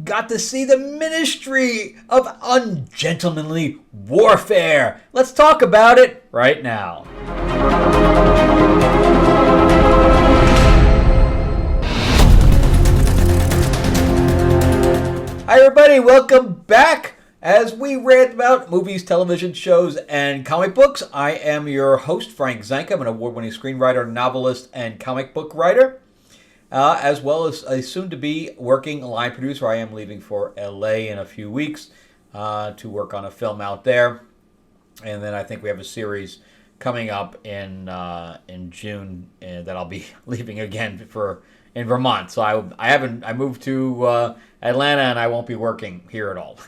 got to see the Ministry of Ungentlemanly Warfare. Let's talk about it right now. Hi everybody, welcome back as we rant about movies, television shows, and comic books. I am your host, Frank Zanka. I'm an award-winning screenwriter, novelist, and comic book writer, as well as a soon-to-be working line producer. I am leaving for LA in a few weeks to work on a film out there, and then I think we have a series coming up in June that I'll be leaving again for in Vermont. So I moved to Atlanta, and I won't be working here at all.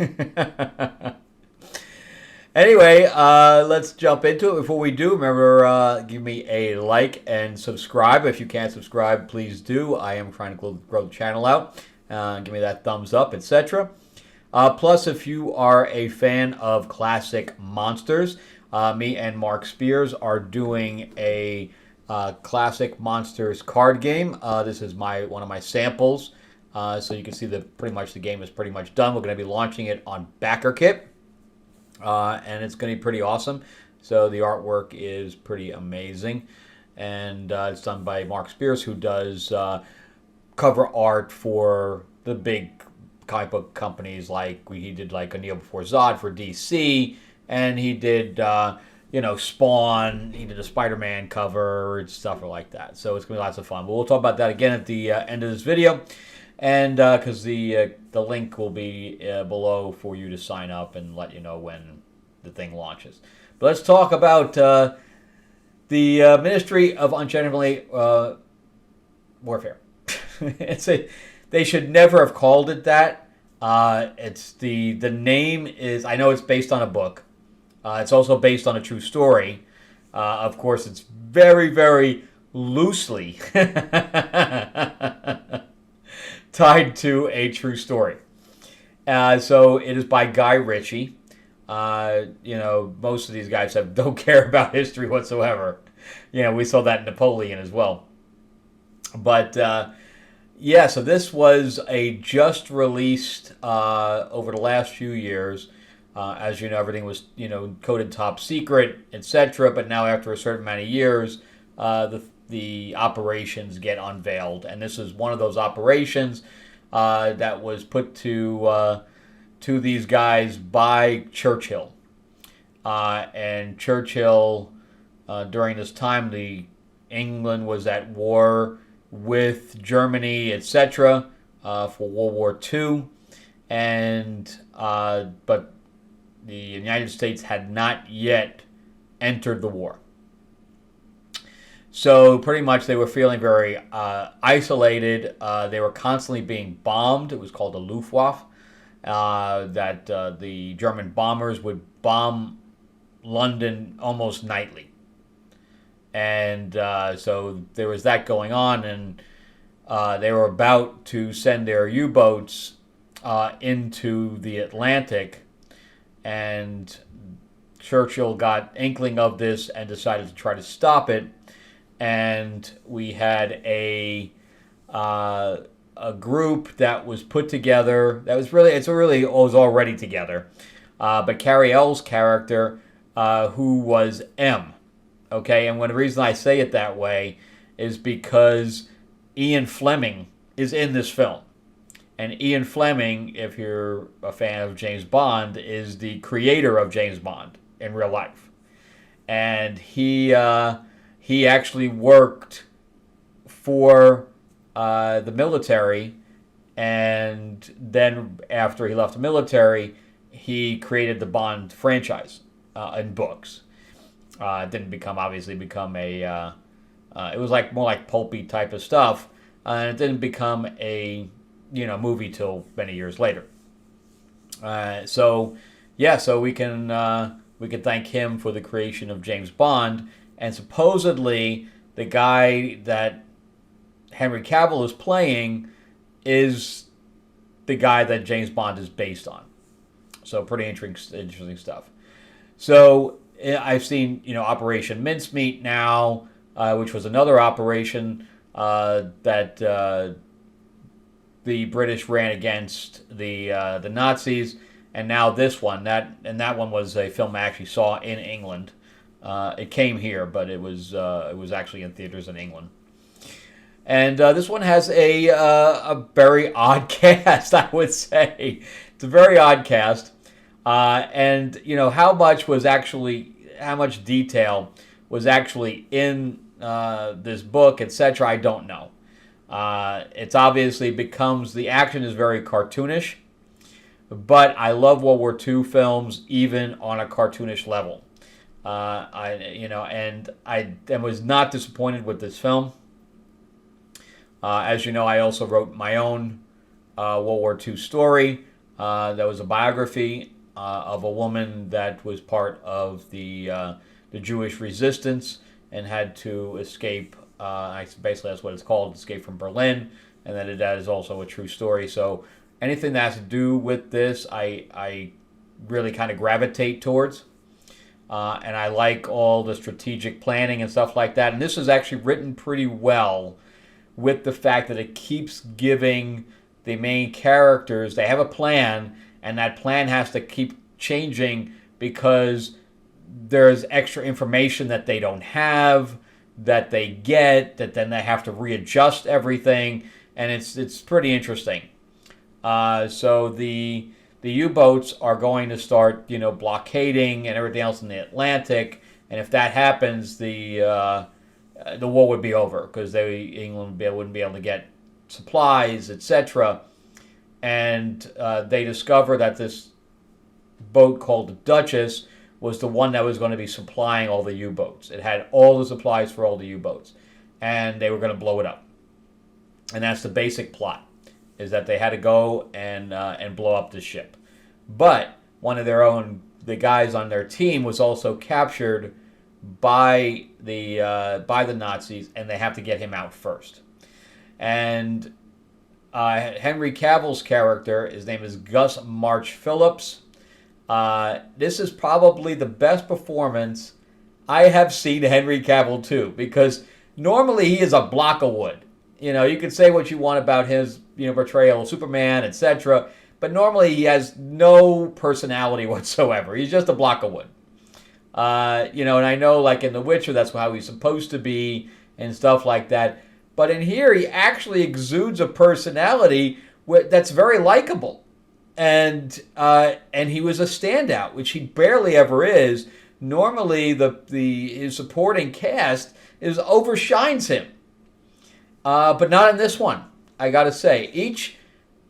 Anyway, let's jump into it. Before we do, remember, give me a like and subscribe. If you can't subscribe, please do. I am trying to grow the channel out. Give me that thumbs up, etc. Plus, if you are a fan of classic monsters, me and Mark Spears are doing a classic monsters card game. This is one of my samples, so you can see that pretty much the game is pretty much done. We're going to be launching it on BackerKit, and it's going to be pretty awesome. So the artwork is pretty amazing, and it's done by Mark Spears, who does cover art for the big comic book companies. Like he did like A Kneel Before Zod for DC, and he did Spawn. He did a Spider-Man cover and stuff like that. So it's gonna be lots of fun. But we'll talk about that again at the end of this video, and because the link will be below for you to sign up and let you know when the thing launches. But let's talk about the Ministry of Ungentlemanly Warfare. They should never have called it that. It's the name is, I know it's based on a book. It's also based on a true story. Of course, it's very, very loosely tied to a true story. So it is by Guy Ritchie. Most of these guys don't care about history whatsoever. We saw that in Napoleon as well. But so this was a just released over the last few years. As you know, everything was coded top secret, etc. But now, after a certain amount of years, the operations get unveiled, and this is one of those operations that was put to these guys by Churchill. And Churchill, during this time, England was at war with Germany, etc. For World War II, and but the United States had not yet entered the war. So pretty much they were feeling very isolated. They were constantly being bombed. It was called the Luftwaffe. That the German bombers would bomb London almost nightly. And so there was that going on, and they were about to send their U-boats into the Atlantic. And Churchill got inkling of this and decided to try to stop it. And we had a group that was put together. It was already together. But Carrie L's character, who was M. Okay, and the reason I say it that way is because Ian Fleming is in this film. And Ian Fleming, if you're a fan of James Bond, is the creator of James Bond in real life. And he actually worked for the military, and then after he left the military, he created the Bond franchise in books. It didn't become a. It was more like pulpy type of stuff, and it didn't become a movie till many years later. So we can thank him for the creation of James Bond, and supposedly the guy that Henry Cavill is playing is the guy that James Bond is based on. So pretty interesting stuff. So I've seen Operation Mincemeat now, which was another operation that the British ran against the Nazis, and now this one. That one was a film I actually saw in England. It came here, but it was actually in theaters in England. And this one has a very odd cast, I would say. It's a very odd cast. And, how much detail was actually in this book, etc., I don't know. It's obviously the action is very cartoonish, but I love World War II films even on a cartoonish level. I was not disappointed with this film. As you know, I also wrote my own World War II story. That was a biography of a woman that was part of the Jewish resistance and had to escape. Basically, that's what it's called, escape from Berlin, and that is also a true story. So anything that has to do with this, I really kind of gravitate towards. And I like all the strategic planning and stuff like that. And this is actually written pretty well, with the fact that it keeps giving the main characters, they have a plan, and that plan has to keep changing because there's extra information that they don't have, that they get, that then they have to readjust everything, and it's pretty interesting. So the U-boats are going to start, blockading and everything else in the Atlantic, and if that happens, the war would be over because England wouldn't be able to get supplies, etc. And they discover that this boat called the Duchess was the one that was going to be supplying all the U-boats. It had all the supplies for all the U-boats, and they were going to blow it up. And that's the basic plot, is that they had to go and blow up the ship. But one of the guys on their team was also captured by the Nazis, and they have to get him out first. And Henry Cavill's character, his name is Gus March Phillips. This is probably the best performance I have seen Henry Cavill too, because normally he is a block of wood. You could say what you want about his portrayal of Superman, etc., but normally he has no personality whatsoever. He's just a block of wood. And I know, like in The Witcher, that's how he's supposed to be and stuff like that. But in here, he actually exudes a personality that's very likable. And he was a standout, which he barely ever is. Normally, his supporting cast overshines him. But not in this one, I gotta say.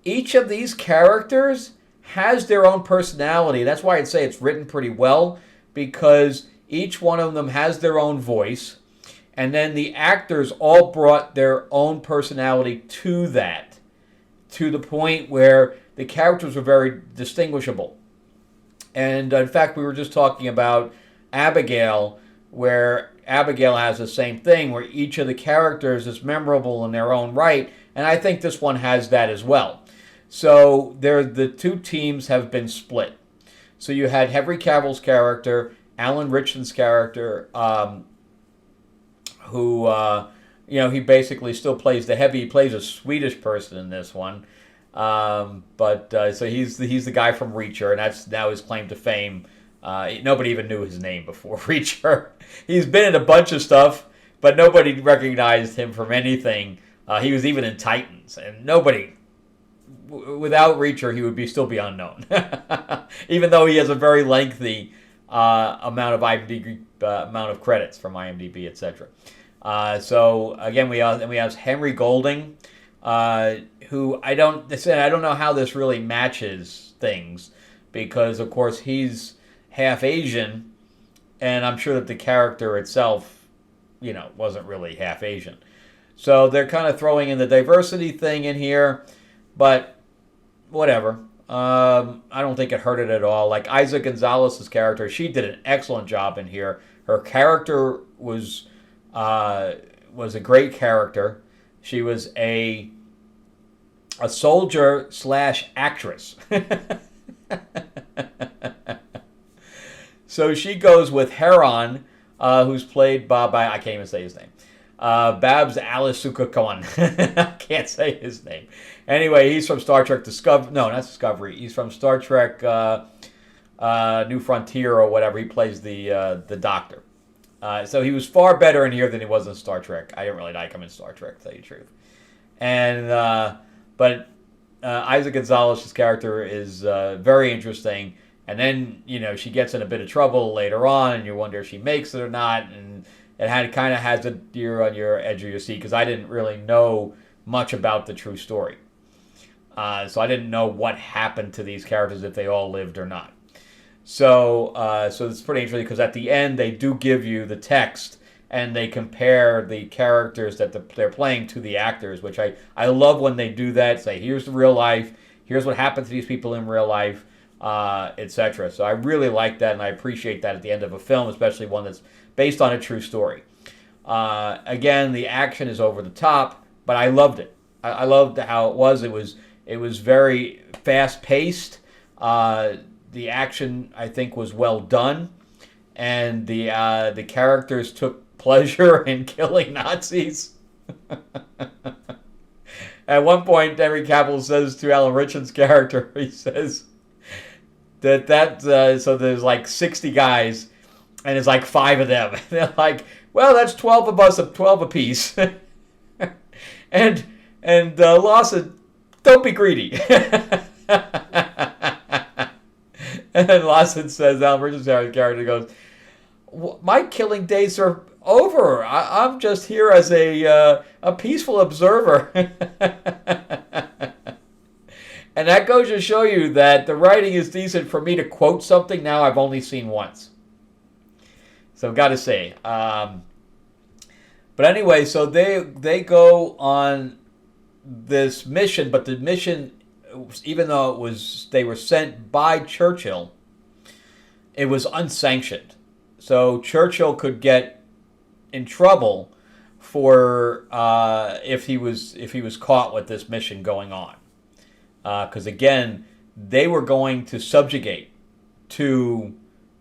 Each of these characters has their own personality. That's why I'd say it's written pretty well, because each one of them has their own voice, and then the actors all brought their own personality to that, to the point where the characters were very distinguishable. And in fact, we were just talking about Abigail, where Abigail has the same thing, where each of the characters is memorable in their own right, and I think this one has that as well. So the two teams have been split. So you had Henry Cavill's character, Alan Ritchson's character, who he basically still plays he plays a Swedish person in this one, so he's the guy from Reacher, and that's now his claim to fame. Nobody even knew his name before Reacher. He's been in a bunch of stuff, but nobody recognized him from anything. He was even in Titans, and without Reacher, he would still be unknown. Even though he has a very lengthy amount of IMDb, amount of credits from IMDb, etc. So again, we have Henry Golding, who I don't know how this really matches things, because of course he's half Asian, and I'm sure that the character itself, wasn't really half Asian. So they're kind of throwing in the diversity thing in here, but whatever. I don't think it hurt it at all. Like Isa Gonzalez's character, she did an excellent job in here. Her character was a great character. She was a soldier / actress. So she goes with Heron, who's played by I can't even say his name. Babs Alisukakoan. I can't say his name. Anyway, he's from Star Trek Discovery. No, not Discovery. He's from Star Trek New Frontier or whatever. He plays the Doctor. So he was far better in here than he was in Star Trek. I didn't really like him in Star Trek, to tell you the truth. And but Isaac Gonzalez's character is very interesting. And then she gets in a bit of trouble later on, and you wonder if she makes it or not. And it kind of has you're on your edge of your seat because I didn't really know much about the true story. So I didn't know what happened to these characters, if they all lived or not. So it's pretty interesting because at the end they do give you the text and they compare the characters that they're playing to the actors, which I love when they do that. Say, here's the real life, here's what happened to these people in real life, etc. So I really like that, and I appreciate that at the end of a film, especially one that's based on a true story. Again, the action is over the top, but I loved it. I loved how it was. It was very fast paced. The action, I think, was well done, and the characters took pleasure in killing Nazis. At one point, Henry Cavill says to Alan Richards' character, he says that so there's like 60 guys, and there's like 5 of them. And they're like, well, that's 12 of us, 12 apiece. and Lawson, don't be greedy. And then Lawson says, Alan Richards' character goes, my killing days are over. I'm just here as a peaceful observer. And that goes to show you that the writing is decent. For me to quote something now I've only seen once. So I've got to say. But anyway, so they go on this mission, but the mission, even though they were sent by Churchill, it was unsanctioned. So Churchill could get in trouble for if he was caught with this mission going on, because again, they were going to subjugate to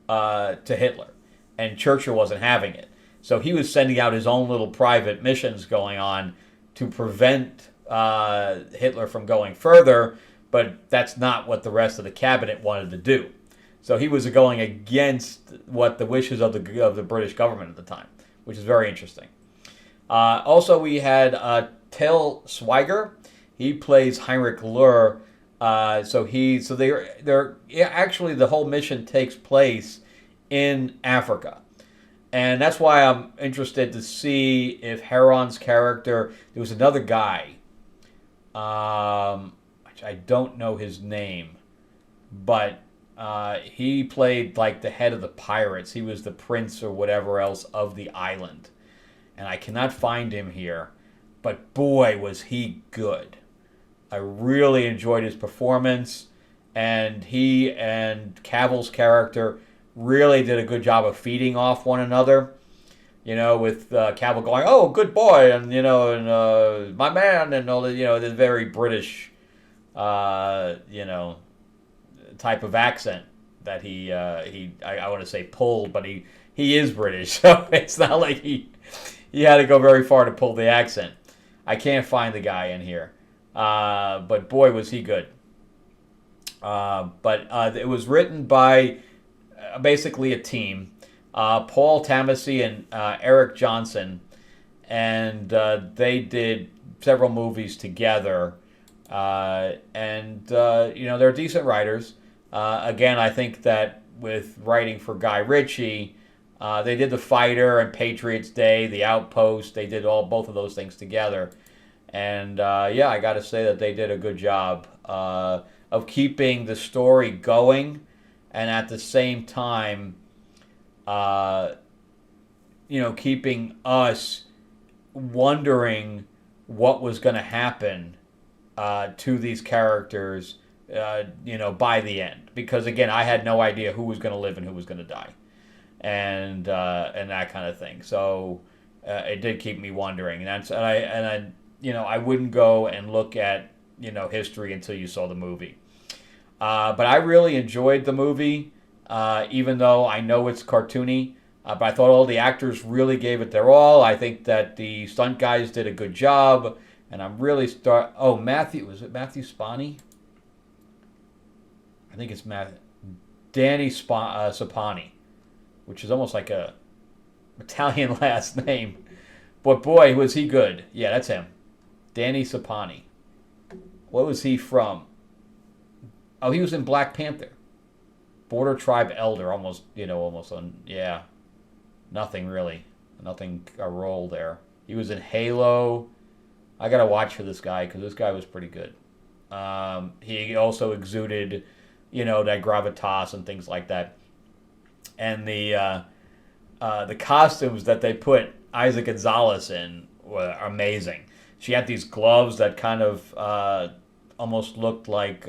Hitler, and Churchill wasn't having it. So he was sending out his own little private missions going on to prevent Hitler from going further, but that's not what the rest of the cabinet wanted to do. So he was going against what the wishes of the British government at the time, which is very interesting. Also, we had Til Schweiger. He plays Heinrich Löhr. They're actually, the whole mission takes place in Africa. And that's why I'm interested to see if Heron's character, there was another guy, which I don't know his name, but he played like the head of the pirates. He was the prince or whatever else of the island. And I cannot find him here, but boy, was he good. I really enjoyed his performance, and he and Cavill's character really did a good job of feeding off one another. With Cavill going, "Oh, good boy," and my man, and all the very British, type of accent that I want to say pulled, but he is British, so it's not like he had to go very far to pull the accent. I can't find the guy in here, but boy, was he good. But it was written by basically a team, Paul Tamasi and Eric Johnson, and they did several movies together, and they're decent writers. Again, I think that with writing for Guy Ritchie, they did The Fighter and Patriots Day, The Outpost. They did both of those things together, and I got to say that they did a good job of keeping the story going, and at the same time, keeping us wondering what was going to happen to these characters, by the end. Because again, I had no idea who was going to live and who was going to die, and that kind of thing. So it did keep me wondering, and I wouldn't go and look at history until you saw the movie. But I really enjoyed the movie, even though I know it's cartoony. But I thought all the actors really gave it their all. I think that the stunt guys did a good job. And I'm really Matthew, was it Matthew Spani? I think it's Danny Sapani, which is almost like a Italian last name. But boy, was he good. Yeah, that's him. Danny Sapani. What was he from? Oh, he was in Black Panther. Border Tribe Elder, almost on, yeah. Nothing really. Nothing, a role there. He was in Halo. I got to watch for this guy because this guy was pretty good. He also exuded, that gravitas and things like that. And the costumes that they put Isaac Gonzalez in were amazing. She had these gloves that kind of almost looked like,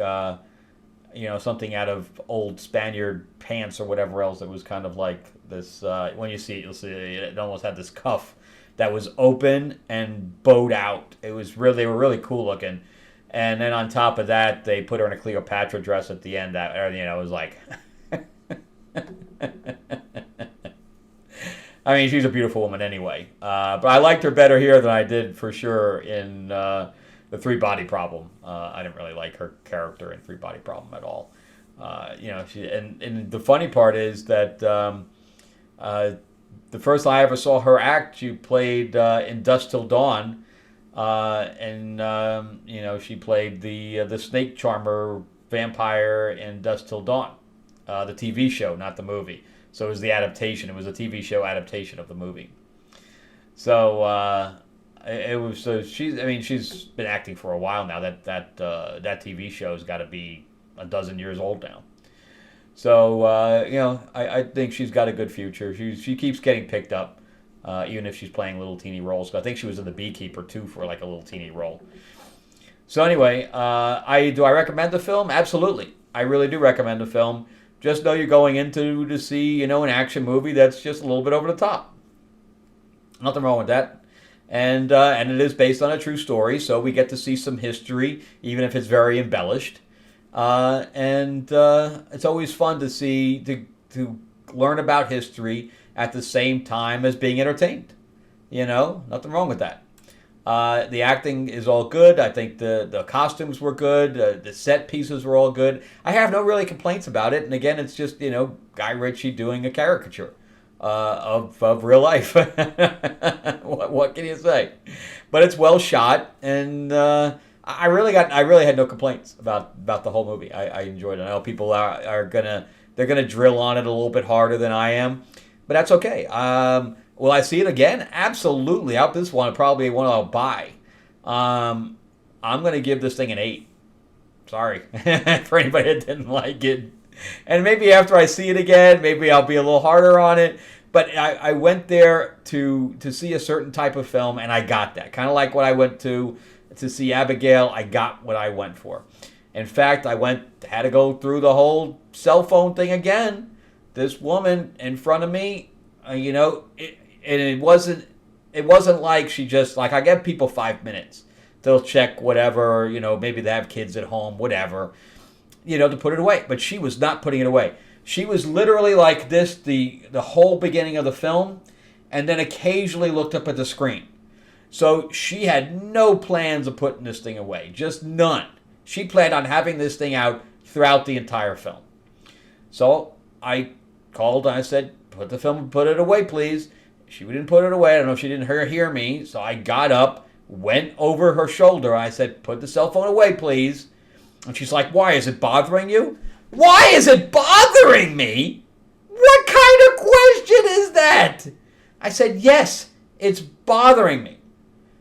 something out of old Spaniard pants or whatever else. It was kind of like this, when you see it, you'll see it almost had this cuff that was open and bowed out. They were really cool looking. And then on top of that, they put her in a Cleopatra dress at the end. That, it was like, I mean, she's a beautiful woman anyway. But I liked her better here than I did for sure in the Three Body Problem. I didn't really like her character in Three Body Problem at all. And the funny part is that the first I ever saw her act, she played in Dusk Till Dawn, and she played the snake charmer vampire in Dusk Till Dawn, the TV show, not the movie. So it was the adaptation. It was a TV show adaptation of the movie. So it was. So she's been acting for a while now. That TV show's got to be a dozen years old now. So I think she's got a good future. She keeps getting picked up, even if she's playing little teeny roles. I think she was in The Beekeeper too for like a little teeny role. So anyway, do I recommend the film? Absolutely, I really do recommend the film. Just know you're going to see, an action movie that's just a little bit over the top. Nothing wrong with that. And it is based on a true story, so we get to see some history, even if it's very embellished. And it's always fun to learn about history at the same time as being entertained. Nothing wrong with that. The acting is all good. I think the costumes were good. The set pieces were all good. I have no really complaints about it. And again, it's just, Guy Ritchie doing a caricature of real life. What can you say? But it's well shot, and I really had no complaints about the whole movie. I enjoyed it. I know people they're gonna drill on it a little bit harder than I am, but that's okay. Will I see it again? Absolutely. This one probably one I'll buy. I'm going to give this thing an 8. Sorry for anybody that didn't like it. And maybe after I see it again, maybe I'll be a little harder on it. But I went there to see a certain type of film, and I got that. Kind of like what I went to see Abigail, I got what I went for. In fact, had to go through the whole cell phone thing again. This woman in front of me, it wasn't like she just, like, I give people 5 minutes. They'll check whatever, maybe they have kids at home, whatever, to put it away. But she was not putting it away. She was literally like this the whole beginning of the film, and then occasionally looked up at the screen. So she had no plans of putting this thing away, just none. She planned on having this thing out throughout the entire film. So I called and I said, put it away, please. She didn't put it away. I don't know if she didn't hear me. So I got up, went over her shoulder. I said, put the cell phone away, please. And she's like, why? Is it bothering you? Why is it bothering me? What kind of question is that? I said, yes, it's bothering me.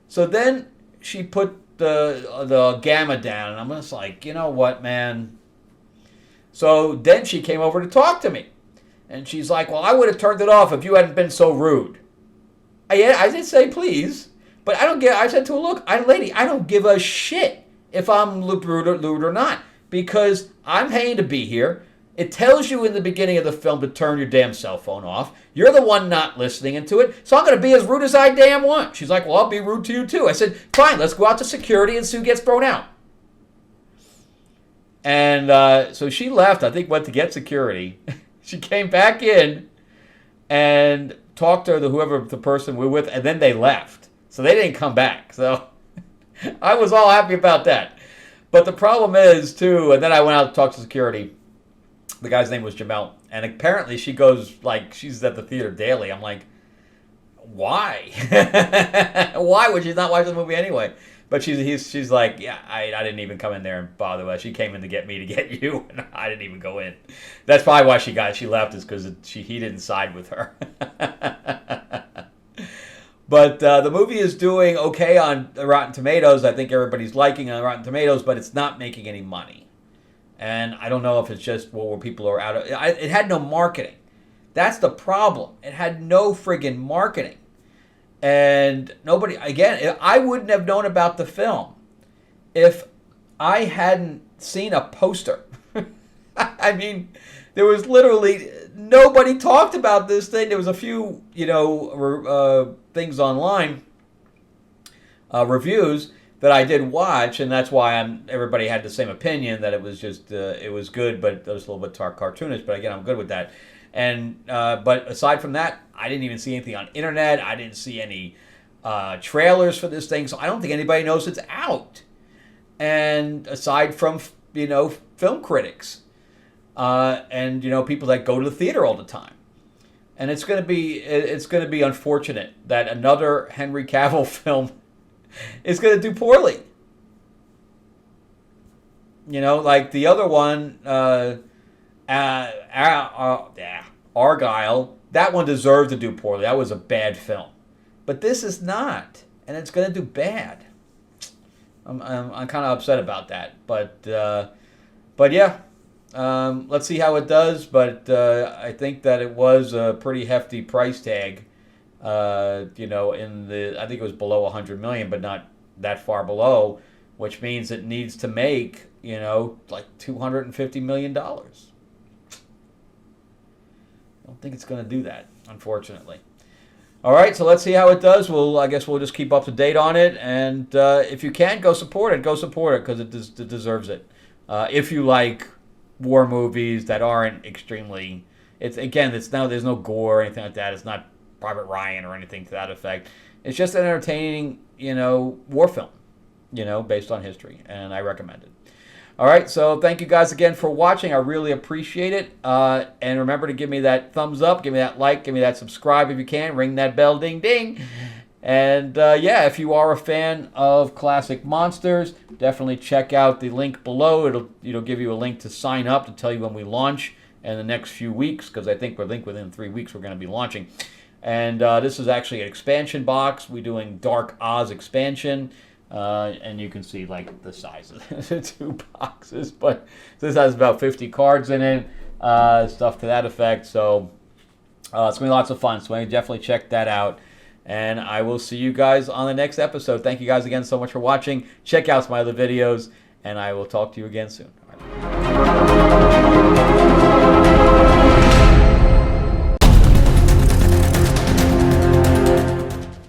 So then she put the gamma down, and I'm just like, you know what, man? So then she came over to talk to me. And she's like, well, I would have turned it off if you hadn't been so rude. I did say please, but I said to her, look, lady, I don't give a shit if I'm rude or not, because I'm paying to be here. It tells you in the beginning of the film to turn your damn cell phone off. You're the one not listening into it, so I'm going to be as rude as I damn want. She's like, well, I'll be rude to you too. I said, fine, let's go out to security and see who gets thrown out. And so she left, I think went to get security. She came back in and talked to whoever the person we were with, and then they left. So they didn't come back. So I was all happy about that. But the problem is, too, and then I went out to talk to security. The guy's name was Jamel. And apparently she goes, like, she's at the theater daily. I'm like, why? Why would she not watch the movie anyway? But she's like, yeah, I didn't even come in there and bother with her. She came in to get me to get you, and I didn't even go in. That's probably why she left, is because he didn't side with her. But the movie is doing okay on Rotten Tomatoes. I think everybody's liking it on Rotten Tomatoes, but it's not making any money. And I don't know if it's just where people are out of it. It had no marketing. That's the problem. It had no friggin' marketing. And nobody, again, I wouldn't have known about the film if I hadn't seen a poster. I mean, there was literally nobody talked about this thing. There was a few, things online, reviews that I did watch, and that's why everybody had the same opinion that it was just it was good, but it was a little bit cartoonish. But again, I'm good with that. And but aside from that, I didn't even see anything on internet. I didn't see any trailers for this thing, so I don't think anybody knows it's out. And aside from film critics and people that go to the theater all the time, and it's going to be unfortunate that another Henry Cavill film is going to do poorly. Like the other one. Argyle, that one deserved to do poorly. That was a bad film. But this is not, and it's going to do bad. I'm kind of upset about that. But yeah, let's see how it does. But I think that it was a pretty hefty price tag. I think it was below $100 million, but not that far below, which means it needs to make like $250 million. I don't think it's going to do that, unfortunately. All right, so let's see how it does. I guess we'll just keep up to date on it, and if you can, go support it. Go support it because it deserves it. If you like war movies that aren't extremely, there's no gore or anything like that. It's not Private Ryan or anything to that effect. It's just an entertaining, war film, based on history, and I recommend it. All right, so thank you guys again for watching. I really appreciate it. And remember to give me that thumbs up, give me that like, give me that subscribe if you can. Ring that bell, ding, ding. And if you are a fan of classic monsters, definitely check out the link below. It'll give you a link to sign up to tell you when we launch in the next few weeks, because I think within 3 weeks we're going to be launching. And this is actually an expansion box. We're doing Dark Oz expansion. And you can see like the size of the two boxes, but this has about 50 cards in it, stuff to that effect. So it's gonna be lots of fun. So definitely check that out, and I will see you guys on the next episode. Thank you guys again so much for watching. Check out my other videos, and I will talk to you again soon. All right.